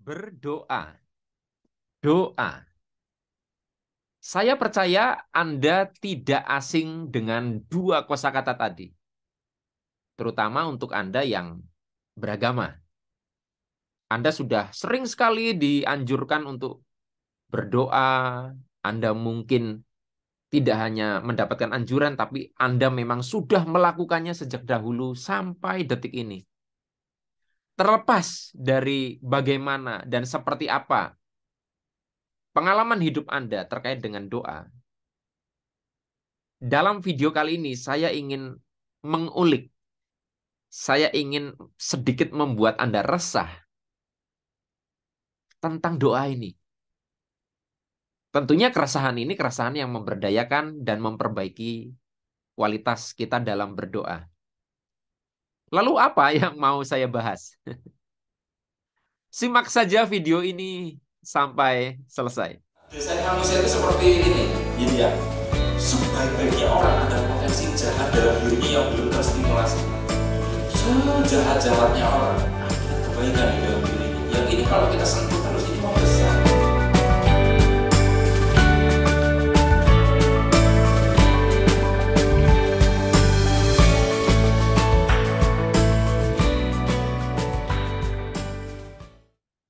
Berdoa. Doa. Saya percaya Anda tidak asing dengan dua kosakata tadi, terutama untuk Anda yang beragama. Anda sudah sering sekali dianjurkan untuk berdoa. Anda mungkin tidak hanya mendapatkan anjuran, tapi Anda memang sudah melakukannya sejak dahulu sampai detik ini. Terlepas dari bagaimana dan seperti apa pengalaman hidup Anda terkait dengan doa, dalam video kali ini saya ingin mengulik, saya ingin sedikit membuat Anda resah tentang doa ini. Tentunya keresahan ini keresahan yang memberdayakan dan memperbaiki kualitas kita dalam berdoa. Lalu apa yang mau saya bahas? Simak saja video ini sampai selesai. Biasanya manusia itu seperti ini, gitu ya. Sebaik-baiknya orang ada potensi jahat dalam dirinya yang belum terstimulasi. Sejahat-jahatnya orang ada kebaikan di dalam dirinya. Yang ini kalau kita sentuh terus ini mau besar.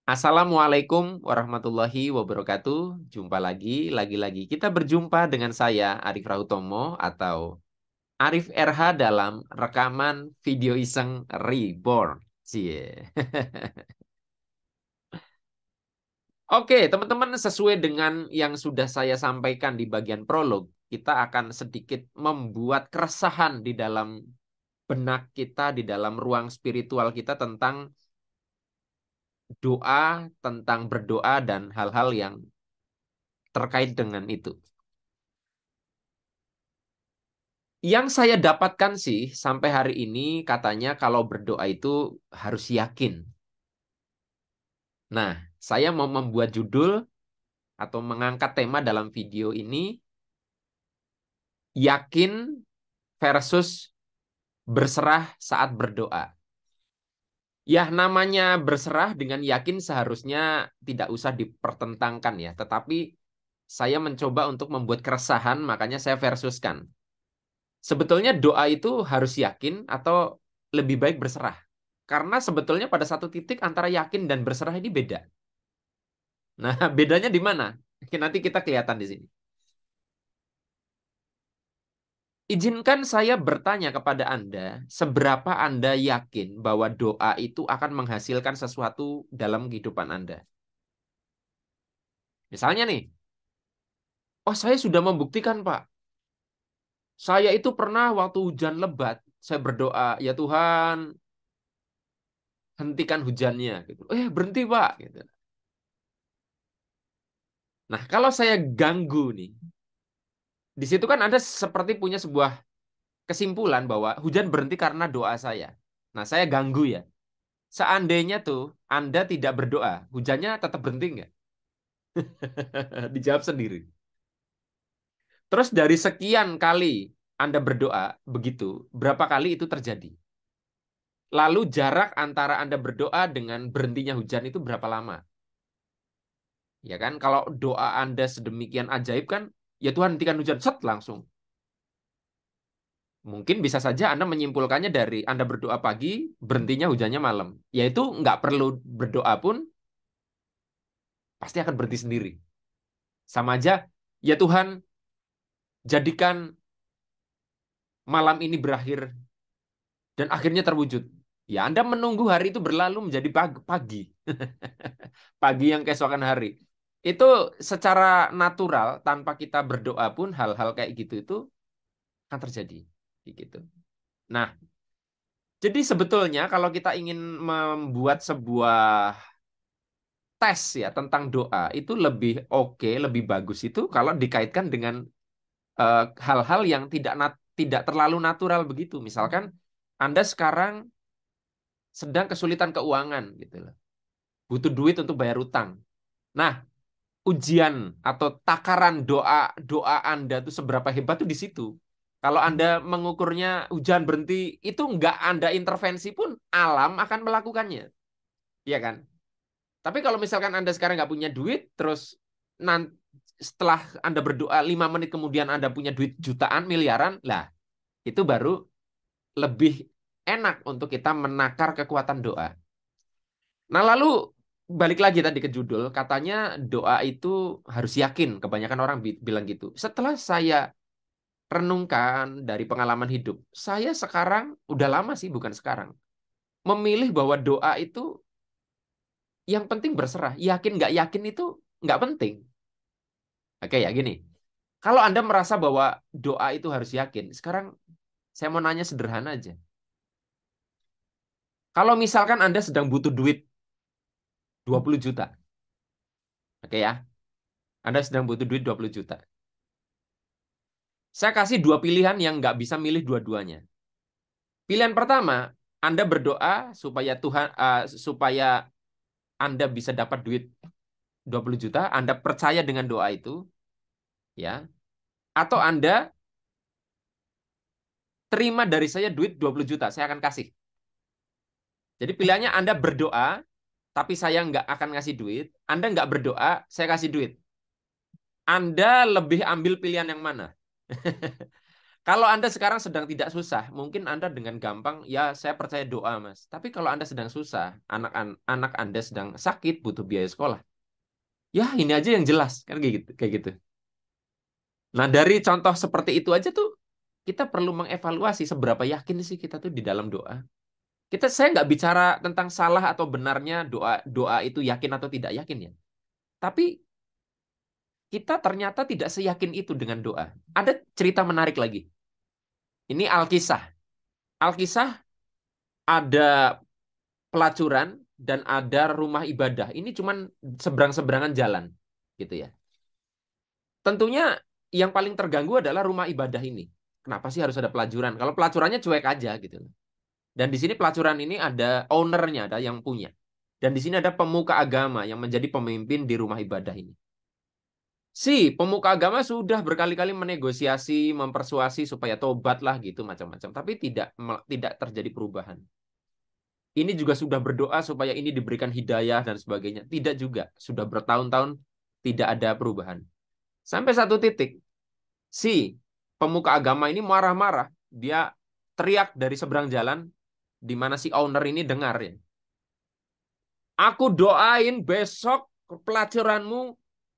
Assalamualaikum warahmatullahi wabarakatuh. Jumpa lagi kita berjumpa dengan saya Arif Rahutomo atau Arif RH dalam rekaman video iseng Reborn. Cie. Oke, teman-teman, sesuai dengan yang sudah saya sampaikan di bagian prolog, kita akan sedikit membuat keresahan di dalam benak kita, di dalam ruang spiritual kita tentang doa, tentang berdoa dan hal-hal yang terkait dengan itu. Yang saya dapatkan sih sampai hari ini katanya kalau berdoa itu harus yakin. Nah, saya mau membuat judul atau mengangkat tema dalam video ini, yakin versus berserah saat berdoa. Ya, namanya berserah dengan yakin seharusnya tidak usah dipertentangkan ya. Tetapi saya mencoba untuk membuat keresahan, makanya saya versuskan. Sebetulnya doa itu harus yakin atau lebih baik berserah. Karena sebetulnya pada satu titik antara yakin dan berserah ini beda. Nah, bedanya di mana? Nanti kita kelihatan di sini. Izinkan saya bertanya kepada Anda, seberapa Anda yakin bahwa doa itu akan menghasilkan sesuatu dalam kehidupan Anda? Misalnya nih, oh saya sudah membuktikan Pak. Saya itu pernah waktu hujan lebat, saya berdoa, ya Tuhan, hentikan hujannya. Gitu. Berhenti Pak. Gitu. Nah, kalau saya ganggu nih, di situ kan Anda seperti punya sebuah kesimpulan bahwa hujan berhenti karena doa saya. Nah, saya ganggu ya. Seandainya tuh Anda tidak berdoa, hujannya tetap berhenti nggak? Dijawab sendiri. Terus dari sekian kali Anda berdoa begitu, berapa kali itu terjadi? Lalu jarak antara Anda berdoa dengan berhentinya hujan itu berapa lama? Ya kan, kalau doa Anda sedemikian ajaib kan, ya Tuhan hentikan hujan, set langsung. Mungkin bisa saja Anda menyimpulkannya dari Anda berdoa pagi, berhentinya hujannya malam. Yaitu nggak perlu berdoa pun, pasti akan berhenti sendiri. Sama aja, ya Tuhan, jadikan malam ini berakhir dan akhirnya terwujud. Ya, Anda menunggu hari itu berlalu menjadi pagi. Pagi yang keesokan hari. Itu secara natural, tanpa kita berdoa pun hal-hal kayak gitu itu akan terjadi. Gitu. Nah, jadi sebetulnya kalau kita ingin membuat sebuah tes ya tentang doa, itu lebih oke, lebih bagus itu kalau dikaitkan dengan hal-hal yang tidak terlalu natural begitu. Misalkan Anda sekarang sedang kesulitan keuangan gitu loh. Butuh duit untuk bayar utang. Nah, ujian atau takaran doa doa Anda tuh seberapa hebat tuh di situ. Kalau Anda mengukurnya hujan berhenti, itu nggak Anda intervensi pun alam akan melakukannya. Iya kan? Tapi kalau misalkan Anda sekarang nggak punya duit, terus nanti setelah Anda berdoa 5 menit kemudian Anda punya duit jutaan, miliaran, lah itu baru lebih enak untuk kita menakar kekuatan doa. Nah, lalu balik lagi tadi ke judul, katanya doa itu harus yakin. Kebanyakan orang bilang gitu. Setelah saya renungkan dari pengalaman hidup, saya sekarang, udah lama sih, bukan sekarang, memilih bahwa doa itu yang penting berserah. Yakin nggak yakin itu nggak penting. Oke ya, gini. Kalau Anda merasa bahwa doa itu harus yakin, sekarang saya mau nanya sederhana aja. Kalau misalkan Anda sedang butuh duit 20 juta, oke ya, Anda sedang butuh duit 20 juta. Saya kasih dua pilihan yang nggak bisa milih dua-duanya. Pilihan pertama, Anda berdoa supaya supaya Anda bisa dapat duit 20 juta, Anda percaya dengan doa itu, ya. Atau Anda terima dari saya duit 20 juta, saya akan kasih. Jadi pilihannya Anda berdoa, tapi saya nggak akan ngasih duit. Anda nggak berdoa, saya kasih duit. Anda lebih ambil pilihan yang mana? Kalau Anda sekarang sedang tidak susah, mungkin Anda dengan gampang, ya saya percaya doa, Mas. Tapi kalau Anda sedang susah, anak Anda sedang sakit, butuh biaya sekolah. Ya, ini aja yang jelas, kan kayak gitu, kayak gitu. Nah, dari contoh seperti itu aja tuh, kita perlu mengevaluasi seberapa yakin sih kita tuh di dalam doa. Saya nggak bicara tentang salah atau benarnya doa doa itu yakin atau tidak yakin ya. Tapi kita ternyata tidak seyakin itu dengan doa. Ada cerita menarik lagi. Ini Alkisah. Alkisah ada pelacuran dan ada rumah ibadah. Ini cuman seberang-seberangan jalan, gitu ya. Tentunya yang paling terganggu adalah rumah ibadah ini. Kenapa sih harus ada pelacuran? Kalau pelacurannya cuek aja gitu. Dan di sini pelacuran ini ada ownernya, ada yang punya. Dan di sini ada pemuka agama yang menjadi pemimpin di rumah ibadah ini. Si pemuka agama sudah berkali-kali menegosiasi, mempersuasi supaya tobatlah gitu macam-macam, tapi tidak terjadi perubahan. Ini juga sudah berdoa supaya ini diberikan hidayah dan sebagainya. Tidak juga. Sudah bertahun-tahun tidak ada perubahan. Sampai satu titik, si pemuka agama ini marah-marah. Dia teriak dari seberang jalan, di mana si owner ini dengar ya. Aku doain besok pelacuranmu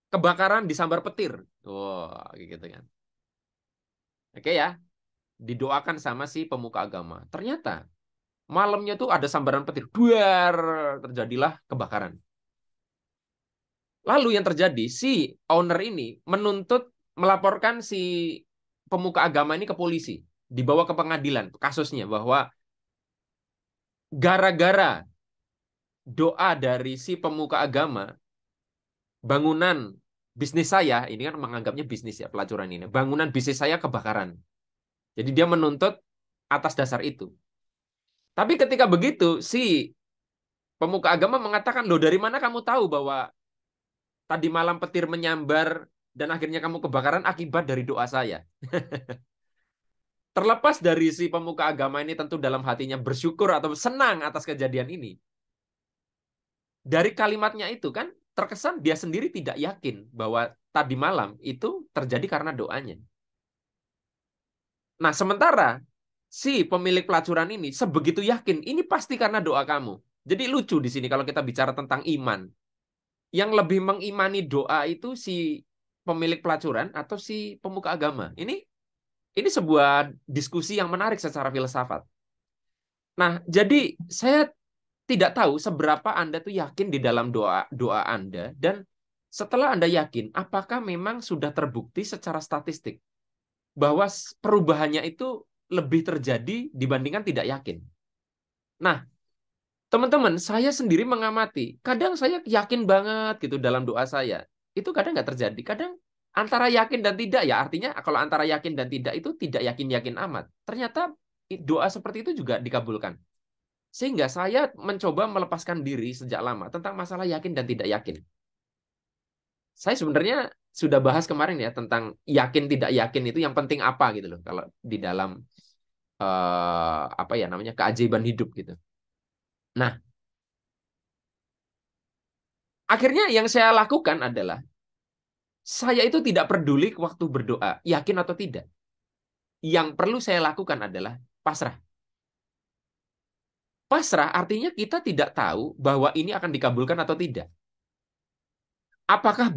kebakaran disambar petir. Wah, gitu kan. Oke ya, didoakan sama si pemuka agama. Ternyata malamnya tuh ada sambaran petir. Duar, terjadilah kebakaran. Lalu yang terjadi, si owner ini melaporkan si pemuka agama ini ke polisi, dibawa ke pengadilan kasusnya bahwa gara-gara doa dari si pemuka agama, bangunan bisnis saya, ini kan menganggapnya bisnis ya pelacuran ini, bangunan bisnis saya kebakaran. Jadi dia menuntut atas dasar itu. Tapi ketika begitu, si pemuka agama mengatakan, loh dari mana kamu tahu bahwa tadi malam petir menyambar dan akhirnya kamu kebakaran akibat dari doa saya. Terlepas dari si pemuka agama ini tentu dalam hatinya bersyukur atau senang atas kejadian ini. Dari kalimatnya itu kan terkesan dia sendiri tidak yakin bahwa tadi malam itu terjadi karena doanya. Nah, sementara si pemilik pelacuran ini sebegitu yakin ini pasti karena doa kamu. Jadi lucu di sini kalau kita bicara tentang iman. Yang lebih mengimani doa itu si pemilik pelacuran atau si pemuka agama. Ini sebuah diskusi yang menarik secara filsafat. Nah, jadi saya tidak tahu seberapa Anda tuh yakin di dalam doa doa Anda dan setelah Anda yakin, apakah memang sudah terbukti secara statistik bahwa perubahannya itu lebih terjadi dibandingkan tidak yakin. Nah, teman-teman, saya sendiri mengamati, kadang saya yakin banget gitu dalam doa saya. Itu kadang nggak terjadi. Kadang antara yakin dan tidak ya, artinya kalau antara yakin dan tidak itu tidak yakin-yakin amat. Ternyata doa seperti itu juga dikabulkan. Sehingga saya mencoba melepaskan diri sejak lama tentang masalah yakin dan tidak yakin. Saya sebenarnya sudah bahas kemarin ya tentang yakin tidak yakin itu yang penting apa gitu loh kalau di dalam apa ya namanya keajaiban hidup gitu. Nah, Akhirnya yang saya lakukan adalah saya itu tidak peduli waktu berdoa, yakin atau tidak. Yang perlu saya lakukan adalah pasrah. Pasrah artinya kita tidak tahu bahwa ini akan dikabulkan atau tidak. Apakah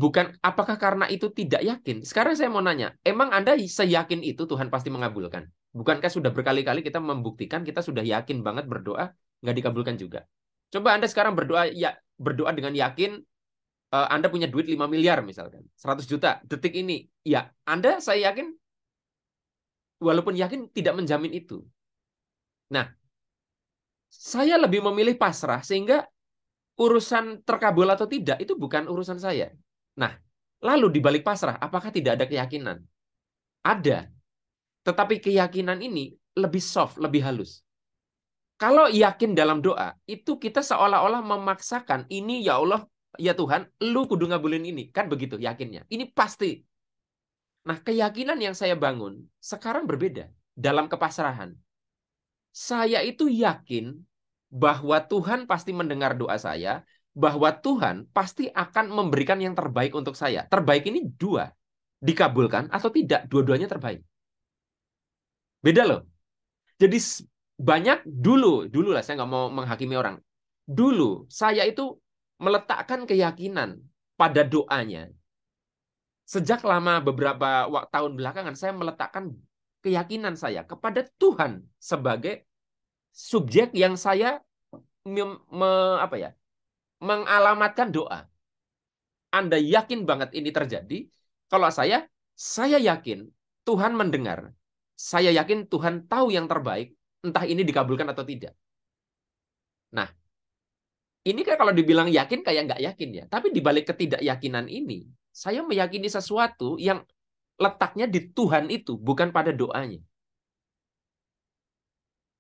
karena itu tidak yakin? Sekarang saya mau nanya, emang Anda seyakin itu Tuhan pasti mengabulkan? Bukankah sudah berkali-kali kita membuktikan kita sudah yakin banget berdoa nggak dikabulkan juga? Coba Anda sekarang berdoa dengan yakin Anda punya duit 5 miliar misalkan, 100 juta detik ini. Ya, saya yakin walaupun yakin tidak menjamin itu. Nah, saya lebih memilih pasrah sehingga urusan terkabul atau tidak itu bukan urusan saya. Nah, lalu di balik pasrah, apakah tidak ada keyakinan? Ada, tetapi keyakinan ini lebih soft, lebih halus. Kalau yakin dalam doa, itu kita seolah-olah memaksakan, ini ya Allah, ya Tuhan, lu kudu ngabulin ini. Kan begitu yakinnya. Ini pasti. Nah, keyakinan yang saya bangun sekarang berbeda dalam kepasrahan. Saya itu yakin bahwa Tuhan pasti mendengar doa saya, bahwa Tuhan pasti akan memberikan yang terbaik untuk saya. Terbaik ini dua, dikabulkan atau tidak, dua-duanya terbaik. Beda loh. Jadi banyak dulu lah, saya nggak mau menghakimi orang. Dulu saya itu meletakkan keyakinan pada doanya. Sejak lama beberapa tahun belakangan saya meletakkan keyakinan saya kepada Tuhan sebagai subjek yang saya apa ya, mengalamatkan doa. Anda yakin banget ini terjadi? Kalau saya yakin Tuhan mendengar. Saya yakin Tuhan tahu yang terbaik, entah ini dikabulkan atau tidak. Nah, ini kan kalau dibilang yakin kayak nggak yakin ya. Tapi di balik ketidakyakinan ini, saya meyakini sesuatu yang letaknya di Tuhan itu, bukan pada doanya.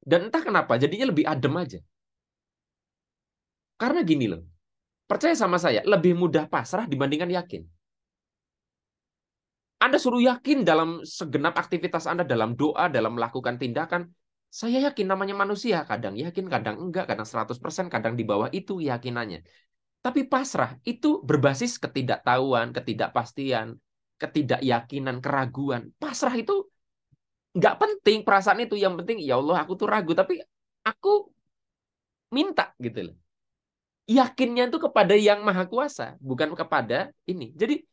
Dan entah kenapa, jadinya lebih adem aja. Karena gini loh, percaya sama saya, lebih mudah pasrah dibandingkan yakin. Anda suruh yakin dalam segenap aktivitas Anda, dalam doa, dalam melakukan tindakan. Saya yakin namanya manusia, kadang yakin, kadang enggak, kadang 100%, kadang di bawah itu keyakinannya. Tapi pasrah itu berbasis ketidaktahuan, ketidakpastian, ketidakyakinan, keraguan. Pasrah itu nggak penting perasaan itu, yang penting ya Allah aku tuh ragu, tapi aku minta gitu loh. Yakinnya itu kepada yang maha kuasa, bukan kepada ini. Jadi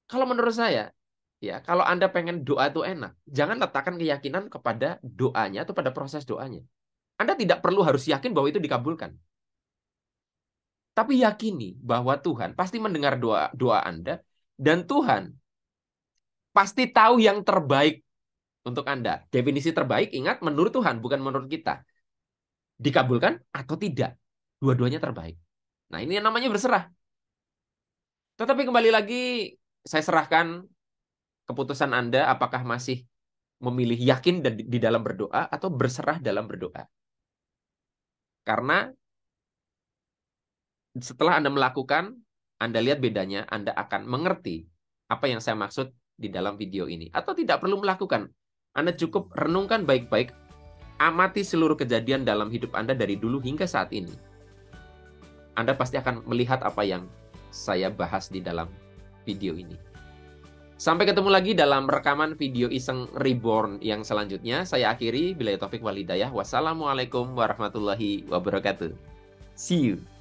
kalau menurut saya, ya kalau Anda pengen doa itu enak, jangan letakkan keyakinan kepada doanya atau pada proses doanya. Anda tidak perlu harus yakin bahwa itu dikabulkan. Tapi yakini bahwa Tuhan pasti mendengar doa Anda, dan Tuhan pasti tahu yang terbaik untuk Anda. Definisi terbaik, ingat, menurut Tuhan, bukan menurut kita. Dikabulkan atau tidak. Dua-duanya terbaik. Nah, ini yang namanya berserah. Tetapi kembali lagi, saya serahkan keputusan Anda apakah masih memilih yakin di dalam berdoa atau berserah dalam berdoa. Karena setelah Anda melakukan, Anda lihat bedanya, Anda akan mengerti apa yang saya maksud di dalam video ini. Atau tidak perlu melakukan. Anda cukup renungkan baik-baik, amati seluruh kejadian dalam hidup Anda dari dulu hingga saat ini. Anda pasti akan melihat apa yang saya bahas di dalam video ini. Sampai ketemu lagi dalam rekaman video Iseng Reborn yang selanjutnya. Saya akhiri, billahi taufik wal hidayah. Wassalamualaikum warahmatullahi wabarakatuh. See you.